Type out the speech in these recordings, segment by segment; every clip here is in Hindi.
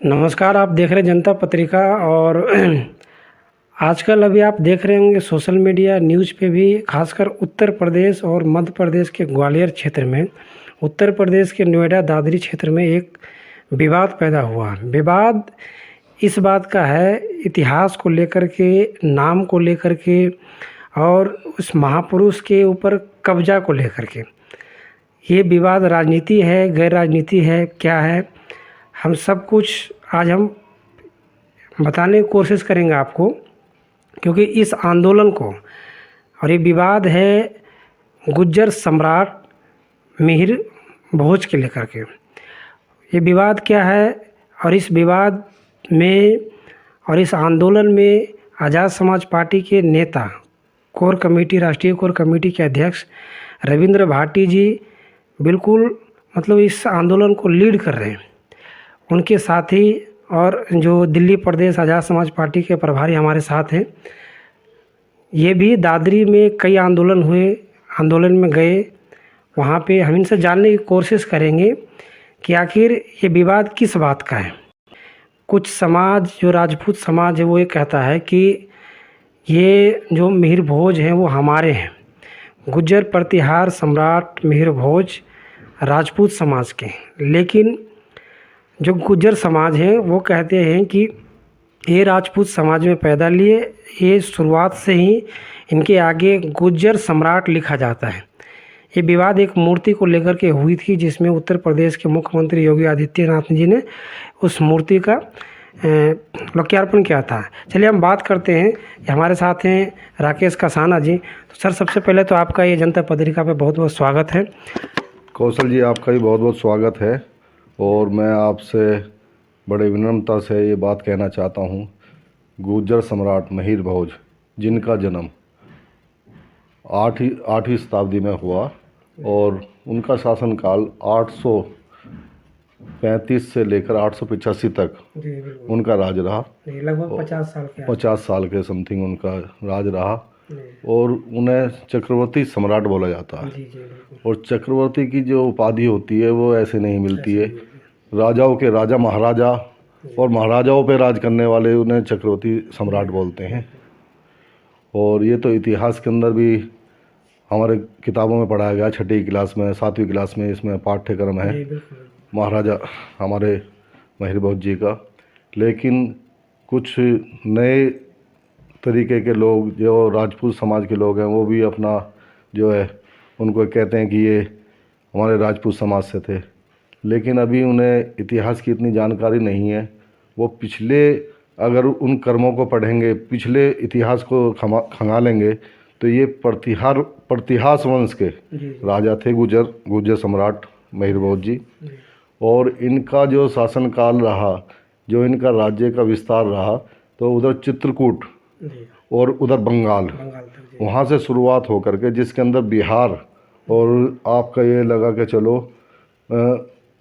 नमस्कार। आप देख रहे हैं जनता पत्रिका। और आजकल अभी आप देख रहे होंगे सोशल मीडिया न्यूज़ पे भी, खासकर उत्तर प्रदेश और मध्य प्रदेश के ग्वालियर क्षेत्र में, उत्तर प्रदेश के नोएडा दादरी क्षेत्र में एक विवाद पैदा हुआ। विवाद इस बात का है, इतिहास को लेकर के, नाम को लेकर के और उस महापुरुष के ऊपर कब्जा को लेकर के। ये विवाद राजनीति है, गैर राजनीति है, क्या है, हम सब कुछ आज हम बताने की कोशिश करेंगे आपको। क्योंकि इस आंदोलन को, और ये विवाद है गुज्जर सम्राट मिहिर भोज के लेकर के। ये विवाद क्या है, और इस विवाद में और इस आंदोलन में आज़ाद समाज पार्टी के नेता, कोर कमेटी, राष्ट्रीय कोर कमेटी के अध्यक्ष रविंद्र भाटी जी बिल्कुल मतलब इस आंदोलन को लीड कर रहे हैं। उनके साथी और जो दिल्ली प्रदेश आज़ाद समाज पार्टी के प्रभारी हमारे साथ हैं, ये भी दादरी में कई आंदोलन हुए, आंदोलन में गए। वहाँ पे हम इनसे जानने की कोशिश करेंगे कि आखिर ये विवाद किस बात का है। कुछ समाज, जो राजपूत समाज है, वो ये कहता है कि ये जो मिहिर भोज हैं वो हमारे हैं, गुज्जर प्रतिहार सम्राट मिहिर भोज राजपूत समाज के। लेकिन जो गुज्जर समाज है वो कहते हैं कि ये राजपूत समाज में पैदा लिए, ये शुरुआत से ही इनके आगे गुज्जर सम्राट लिखा जाता है। ये विवाद एक मूर्ति को लेकर के हुई थी, जिसमें उत्तर प्रदेश के मुख्यमंत्री योगी आदित्यनाथ जी ने उस मूर्ति का लोकार्पण किया था। चलिए हम बात करते हैं। हमारे साथ हैं राकेश कसाना जी। तो सर, सबसे पहले तो आपका ये जनता पत्रिका पे बहुत बहुत स्वागत है। कौशल जी, आपका भी बहुत बहुत स्वागत है। और मैं आपसे बड़े विनम्रता से ये बात कहना चाहता हूँ, गुज्जर सम्राट मिहिर भोज, जिनका जन्म 8वीं शताब्दी में हुआ और उनका शासनकाल 835 से लेकर 885 तक उनका राज रहा। लगभग 50 साल के समथिंग उनका राज रहा। और उन्हें चक्रवर्ती सम्राट बोला जाता है। और चक्रवर्ती की जो उपाधि होती है वो ऐसे नहीं मिलती है। राजाओं के राजा, महाराजा और महाराजाओं पे राज करने वाले उन्हें चक्रवर्ती सम्राट बोलते हैं। और ये तो इतिहास के अंदर भी हमारे किताबों में पढ़ाया गया, 6ठी क्लास में, 7वीं क्लास में इसमें पाठ्यक्रम है महाराजा हमारे मिहिर भोज जी का। लेकिन कुछ नए तरीके के लोग, जो राजपूत समाज के लोग हैं, वो भी अपना जो है उनको कहते हैं कि ये हमारे राजपूत समाज से थे। लेकिन अभी उन्हें इतिहास की इतनी जानकारी नहीं है। वो पिछले, अगर उन कर्मों को पढ़ेंगे, पिछले इतिहास को खंगालेंगे, तो ये प्रतिहास वंश के राजा थे, गुज्जर सम्राट मिहिर भोज जी। और इनका जो शासनकाल रहा, जो इनका राज्य का विस्तार रहा, तो उधर चित्रकूट और उधर बंगाल, वहाँ से शुरुआत हो करके, जिसके अंदर बिहार और आपका ये लगा के चलो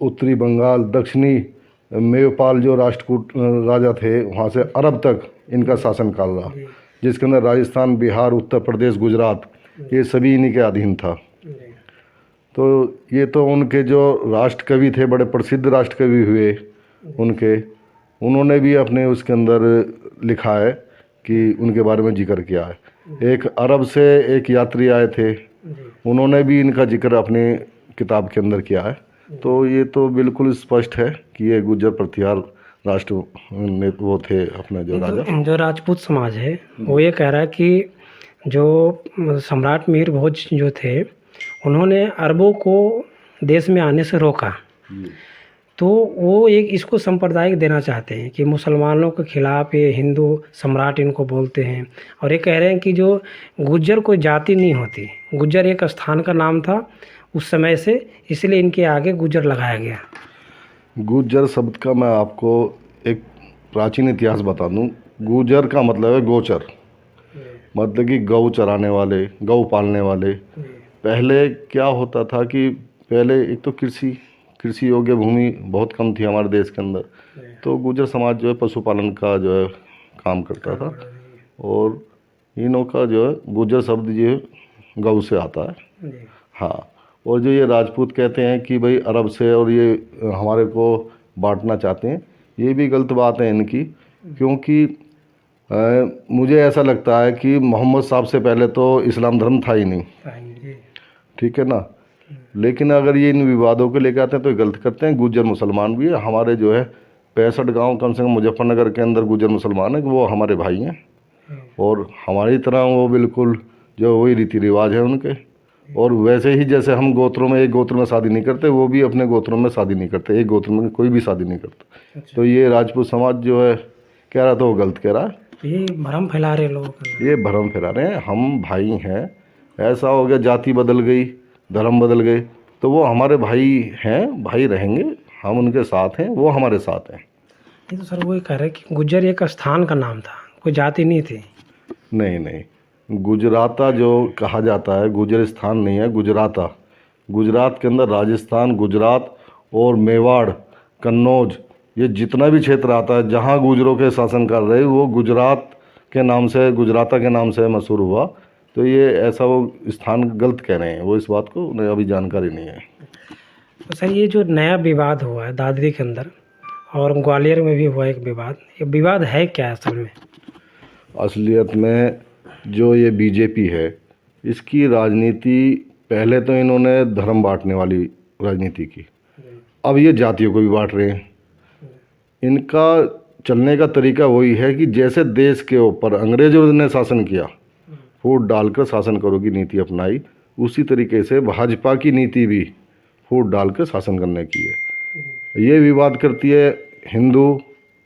उत्तरी बंगाल, दक्षिणी मेवापाल जो राष्ट्रकूट राजा थे, वहाँ से अरब तक इनका शासनकाल रहा, जिसके अंदर राजस्थान, बिहार, उत्तर प्रदेश, गुजरात, ये सभी इन्हीं के अधीन था। तो ये तो उनके जो राष्ट्रकवि थे, बड़े प्रसिद्ध राष्ट्रकवि हुए उनके, उन्होंने भी अपने उसके अंदर लिखा है कि उनके बारे में जिक्र किया है। एक अरब से एक यात्री आए थे, उन्होंने भी इनका जिक्र अपने किताब के अंदर किया है। तो ये तो बिल्कुल स्पष्ट है कि ये गुज्जर प्रतिहार राष्ट्र वो थे अपने जो राजा। जो राजपूत समाज है वो ये कह रहा है कि जो सम्राट मिहिर भोज जो थे, उन्होंने अरबों को देश में आने से रोका। तो वो एक इसको सांप्रदायिक देना चाहते हैं कि मुसलमानों के खिलाफ ये हिंदू सम्राट इनको बोलते हैं। और ये कह रहे हैं कि जो गुज्जर कोई जाति नहीं होती, गुज्जर एक स्थान का नाम था उस समय से, इसलिए इनके आगे गुज्जर लगाया गया। गुज्जर शब्द का मैं आपको एक प्राचीन इतिहास बता दूं। गुज्जर का मतलब है गोचर, मतलब कि गौ चराने वाले, गौ पालने वाले। पहले क्या होता था कि पहले एक तो कृषि योग्य भूमि बहुत कम थी हमारे देश के अंदर, तो गुज्जर समाज जो है पशुपालन का जो है काम करता था। और इनों का जो है गुज्जर शब्द जो है गौ से आता है। हाँ, और जो ये राजपूत कहते हैं कि भाई अरब से और ये हमारे को बांटना चाहते हैं, ये भी गलत बात है इनकी, क्योंकि मुझे ऐसा लगता है कि मोहम्मद साहब से पहले तो इस्लाम धर्म था ही नहीं, ठीक है ना। लेकिन अगर ये इन विवादों को लेकर आते हैं तो ये गलत करते हैं। गुज्जर मुसलमान भी है हमारे, जो है 65 गांव कम से कम मुजफ्फरनगर के अंदर गुज्जर मुसलमान है, वो हमारे भाई हैं और हमारी तरह वो बिल्कुल जो वही रीति रिवाज है उनके। और वैसे ही जैसे हम गोत्रों में एक गोत्र में शादी नहीं करते, वो भी अपने गोत्रों में शादी नहीं करते, एक गोत्र में कोई भी शादी नहीं करता। तो ये राजपूत समाज जो है कह रहा था वो गलत कह रहा है, ये भ्रम फैला रहे लोगों का। ये भ्रम फैला रहे हैं। हम भाई हैं, ऐसा हो गया जाति बदल गई, धर्म बदल गए, तो वो हमारे भाई हैं, भाई रहेंगे, हम उनके साथ हैं, वो हमारे साथ हैं। ये तो सर वही कह रहे हैं कि गुज्जर एक स्थान का नाम था, कोई जाति नहीं थी। नहीं नहीं, गुजराता जो कहा जाता है गुजर स्थान नहीं है, गुजराता। गुजरात के अंदर राजस्थान, गुजरात और मेवाड़, कन्नौज, ये जितना भी क्षेत्र आता है जहाँ गुजरों के शासन कर रहे, वो गुजरात के नाम से, गुजराता के नाम से मशहूर हुआ। तो ये ऐसा वो स्थान गलत कह रहे हैं, वो इस बात को उन्हें अभी जानकारी नहीं है। तो सर ये जो नया विवाद हुआ है दादरी के अंदर और ग्वालियर में भी हुआ एक विवाद, ये विवाद है क्या असल में? असलियत में जो ये बीजेपी है, इसकी राजनीति पहले तो इन्होंने धर्म बांटने वाली राजनीति की, अब ये जातियों को भी बांट रहे हैं। इनका चलने का तरीका वही है कि जैसे देश के ऊपर अंग्रेजों ने शासन किया, फूट डालकर शासन करो की नीति अपनाई, उसी तरीके से भाजपा की नीति भी फूट डालकर शासन करने की है। ये विवाद करती है हिंदू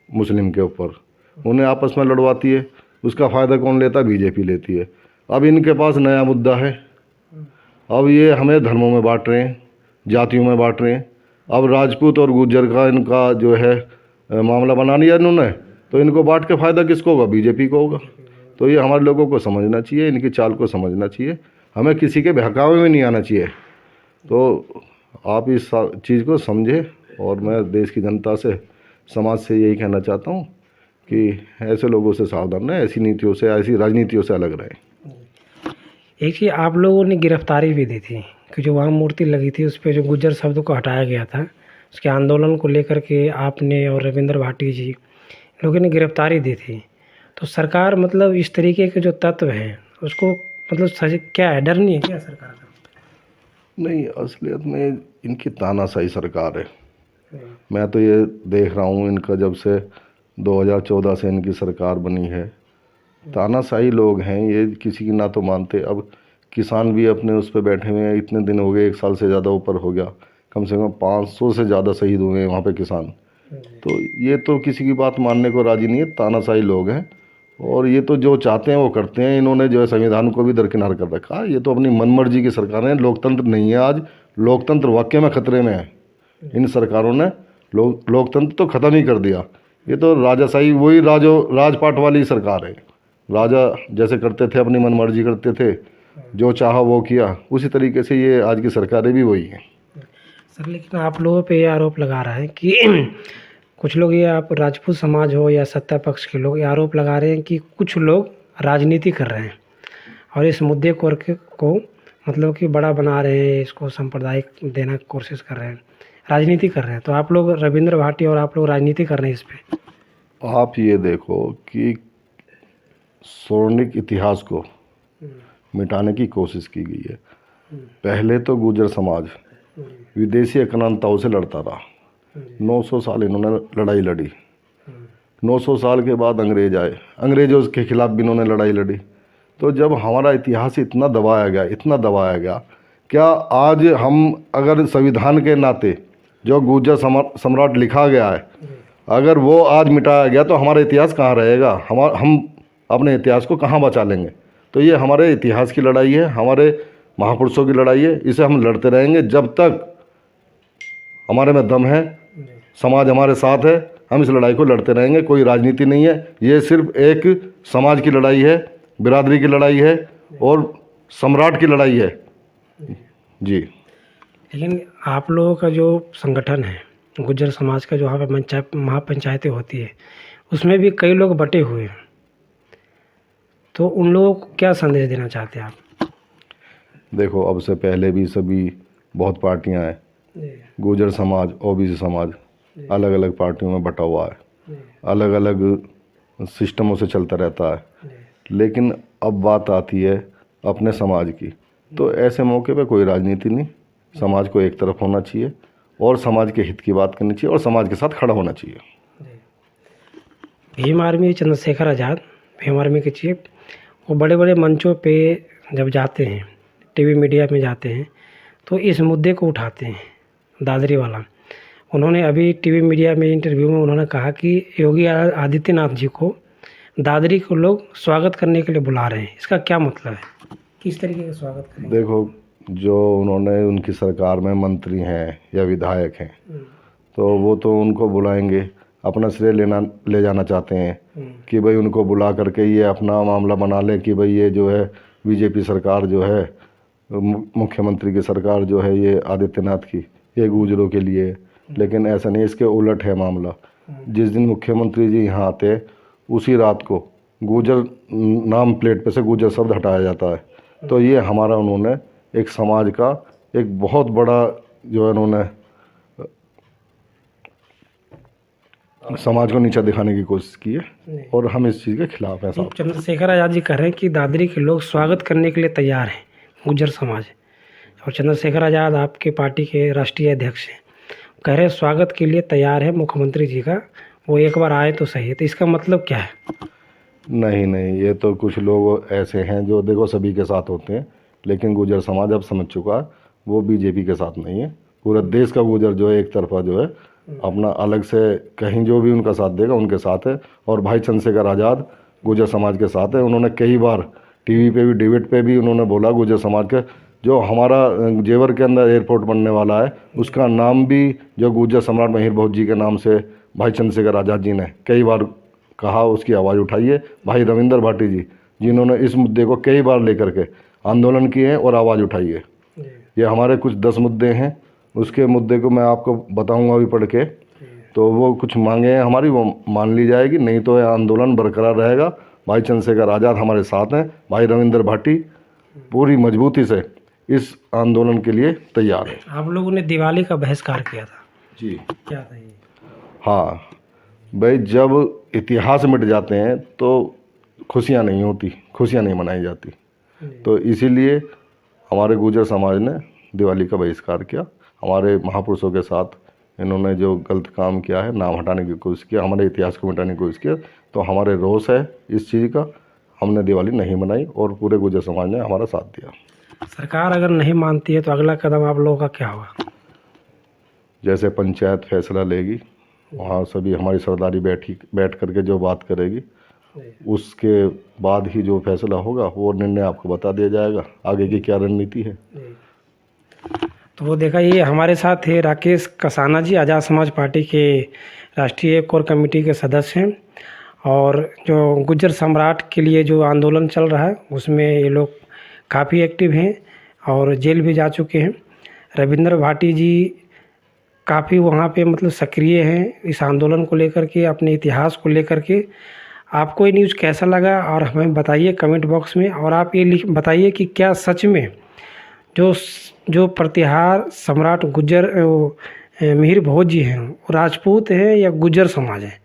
मुस्लिम के ऊपर, उन्हें आपस में लड़वाती है, उसका फ़ायदा कौन लेता है? बीजेपी लेती है। अब इनके पास नया मुद्दा है, अब ये हमें धर्मों में बांट रहे हैं, जातियों में बांट रहे हैं। अब राजपूत और गुज्जर का इनका जो है मामला बना लिया इन्होंने, तो इनको बांट के फ़ायदा किसको होगा? बीजेपी को होगा। तो ये हमारे लोगों को समझना चाहिए, इनकी चाल को समझना चाहिए, हमें किसी के बहकावे में नहीं आना चाहिए। तो आप इस चीज़ को समझें, और मैं देश की जनता से, समाज से यही कहना चाहता हूँ कि ऐसे लोगों से सावधान रहें, ऐसी नीतियों से, ऐसी राजनीतियों से अलग रहें। एक चीज़ आप लोगों ने गिरफ्तारी भी दी थी कि जो वहाँ मूर्ति लगी थी उस पर जो गुज्जर शब्द को हटाया गया था, उसके आंदोलन को लेकर के आपने और रविंद्र भाटी जी लोगों ने गिरफ्तारी दी थी। तो सरकार मतलब इस तरीके के जो तत्व हैं उसको मतलब सही क्या है, डर नहीं है क्या सरकार का? नहीं, असलियत में इनकी तानाशाही सरकार है। मैं तो ये देख रहा हूँ इनका जब से 2014 से इनकी सरकार बनी है, तानाशाही लोग हैं ये, किसी की ना तो मानते। अब किसान भी अपने उस पर बैठे हुए हैं, इतने दिन हो गए, 1 साल से ज़्यादा ऊपर हो गया, कम से कम 500 से ज़्यादा शहीद हुए हैं वहाँ पे किसान। तो ये तो किसी की बात मानने को राज़ी नहीं है, तानाशाही लोग हैं, और ये तो जो चाहते हैं वो करते हैं। इन्होंने जो है संविधान को भी दरकिनार कर रखा है। ये तो अपनी मनमर्जी की सरकार है, लोकतंत्र नहीं है। आज लोकतंत्र वाकई में खतरे में है। इन सरकारों ने लोकतंत्र तो ख़त्म ही कर दिया। ये तो राजाशाही, वही राजपाट वाली सरकार है। राजा जैसे करते थे, अपनी मनमर्जी करते थे, जो चाहा वो किया, उसी तरीके से ये आज की सरकारें भी वही हैं। सर लेकिन आप लोगों पे ये आरोप लगा रहा है कि कुछ लोग, ये आप राजपूत समाज हो या सत्ता पक्ष के लोग, ये आरोप लगा रहे हैं कि कुछ लोग राजनीति कर रहे हैं और इस मुद्दे को मतलब कि बड़ा बना रहे हैं, इसको सांप्रदायिक देना की कोशिश कर रहे हैं, राजनीति कर रहे हैं। तो आप लोग, रविंद्र भाटी और आप लोग राजनीति कर रहे हैं इस पर। आप ये देखो कि स्वर्णिक इतिहास को मिटाने की कोशिश की गई है। पहले तो गुर्जर समाज विदेशी आक्रांताओं से लड़ता रहा, 900 साल इन्होंने लड़ाई लड़ी। 900 साल के बाद अंग्रेज आए, अंग्रेजों के खिलाफ भी इन्होंने लड़ाई लड़ी। तो जब हमारा इतिहास इतना दबाया गया, इतना दबाया गया, क्या आज हम अगर संविधान के नाते जो गुर्जर सम्राट लिखा गया है, अगर वो आज मिटाया गया तो हमारा इतिहास कहाँ रहेगा? हम अपने इतिहास को कहाँ बचा लेंगे? तो ये हमारे इतिहास की लड़ाई है, हमारे महापुरुषों की लड़ाई है। इसे हम लड़ते रहेंगे जब तक हमारे में दम है, समाज हमारे साथ है, हम इस लड़ाई को लड़ते रहेंगे। कोई राजनीति नहीं है, ये सिर्फ एक समाज की लड़ाई है, बिरादरी की लड़ाई है और सम्राट की लड़ाई है जी। लेकिन आप लोगों का जो संगठन है गुज्जर समाज का, जो वहाँ पे महापंचायतें होती है, उसमें भी कई लोग बटे हुए हैं, तो उन लोगों को क्या संदेश देना चाहते हैं आप? देखो, अब से पहले भी सभी बहुत पार्टियां हैं, गुर्जर समाज, ओबीसी समाज, अलग अलग पार्टियों में बटा हुआ है, अलग अलग सिस्टमों से चलता रहता है। लेकिन अब बात आती है अपने समाज की, तो ऐसे मौके पे कोई राजनीति नहीं, समाज को एक तरफ होना चाहिए और समाज के हित की बात करनी चाहिए और समाज के साथ खड़ा होना चाहिए। भीम आर्मी चंद्रशेखर आज़ाद, भीम आर्मी के चीफ, वो बड़े बड़े मंचों पे जब जाते हैं, टीवी मीडिया में जाते हैं, तो इस मुद्दे को उठाते हैं, दादरी वाला। उन्होंने अभी टीवी मीडिया में इंटरव्यू में उन्होंने कहा कि योगी आदित्यनाथ जी को दादरी को लोग स्वागत करने के लिए बुला रहे हैं। इसका क्या मतलब है, किस तरीके का स्वागत करेंगे? देखो, जो उन्होंने उनकी सरकार में मंत्री हैं या विधायक हैं, तो वो तो उनको बुलाएंगे, अपना श्रेय ले जाना चाहते हैं कि भाई उनको बुला करके ये अपना मामला बना लें कि भाई ये जो है बीजेपी सरकार जो है, मुख्यमंत्री की सरकार जो है ये आदित्यनाथ की, ये गुर्जरों के लिए। लेकिन ऐसा नहीं, इसके उलट है मामला। जिस दिन मुख्यमंत्री जी यहाँ आते हैं उसी रात को गुर्जर नाम प्लेट पे से गुर्जर शब्द हटाया जाता है। तो ये हमारा उन्होंने एक समाज का एक बहुत बड़ा जो है उन्होंने समाज को नीचा दिखाने की कोशिश की है और हम इस चीज़ के खिलाफ हैं साहब। चंद्रशेखर आज़ाद जी कह रहे हैं कि दादरी के लोग स्वागत करने के लिए तैयार हैं, गुर्जर समाज। और चंद्रशेखर आज़ाद आपके पार्टी के राष्ट्रीय अध्यक्ष हैं, कह रहे हैं स्वागत के लिए तैयार है मुख्यमंत्री जी का, वो एक बार आए तो सही है। तो इसका मतलब क्या है? नहीं, ये तो कुछ लोग ऐसे हैं जो देखो सभी के साथ होते हैं, लेकिन गुर्जर समाज अब समझ चुका है वो बीजेपी के साथ नहीं है। पूरा देश का गुर्जर जो है एक तरफा जो है अपना अलग से कहीं जो भी उनका साथ देगा उनके साथ है। और भाई चंद्रशेखर आज़ाद गुर्जर समाज के साथ है। उन्होंने कई बार टीवी पे भी, डिबेट पे भी उन्होंने बोला गुर्जर समाज के, जो हमारा जेवर के अंदर एयरपोर्ट बनने वाला है उसका नाम भी जो गुर्जर सम्राट महिर भोज जी के नाम से भाई चंद्रशेखर आज़ाद जी ने कई बार कहा, उसकी आवाज़ उठाई है। भाई रविंदर भाटी जी, जिन्होंने इस मुद्दे को कई बार लेकर के आंदोलन किए हैं और आवाज़ उठाई है। ये हमारे कुछ 10 मुद्दे हैं, उसके मुद्दे को मैं आपको बताऊंगा अभी पढ़ के, तो वो कुछ मांगे हैं हमारी, वो मान ली जाएगी, नहीं तो यह आंदोलन बरकरार रहेगा। भाई चंद्रशेखर आज़ाद हमारे साथ हैं, भाई रविंदर भाटी पूरी मजबूती से इस आंदोलन के लिए तैयार है। आप लोगों ने दिवाली का बहिष्कार किया था जी, क्या था ये? हाँ भाई, जब इतिहास मिट जाते हैं तो खुशियाँ नहीं होती, खुशियाँ नहीं मनाई जाती। तो इसीलिए हमारे गुर्जर समाज ने दिवाली का बहिष्कार किया। हमारे महापुरुषों के साथ इन्होंने जो गलत काम किया है, नाम हटाने की कोशिश किया, हमारे इतिहास को मिटाने की कोशिश किया, तो हमारे रोष है इस चीज़ का। हमने दिवाली नहीं मनाई और पूरे गुर्जर समाज ने हमारा साथ दिया। सरकार अगर नहीं मानती है तो अगला कदम आप लोगों का क्या होगा? जैसे पंचायत फैसला लेगी, वहाँ सभी हमारी सरदारी बैठ करके जो बात करेगी, उसके बाद ही जो फैसला होगा वो निर्णय आपको बता दिया जाएगा आगे की क्या रणनीति है। तो वो देखा, ये हमारे साथ थे राकेश कसाना जी, आज़ाद समाज पार्टी के राष्ट्रीय कोर कमेटी के सदस्य हैं। और जो गुर्जर सम्राट के लिए जो आंदोलन चल रहा है उसमें ये लोग काफ़ी एक्टिव हैं और जेल भी जा चुके हैं। रविंद्र भाटी जी काफ़ी वहाँ पे मतलब सक्रिय हैं इस आंदोलन को लेकर के, अपने इतिहास को लेकर के। आपको ये न्यूज़ कैसा लगा और हमें बताइए कमेंट बॉक्स में। और आप ये बताइए कि क्या सच में जो प्रतिहार सम्राट गुर्जर मिहिर भोज जी हैं वो राजपूत हैं या गुर्जर समाज है?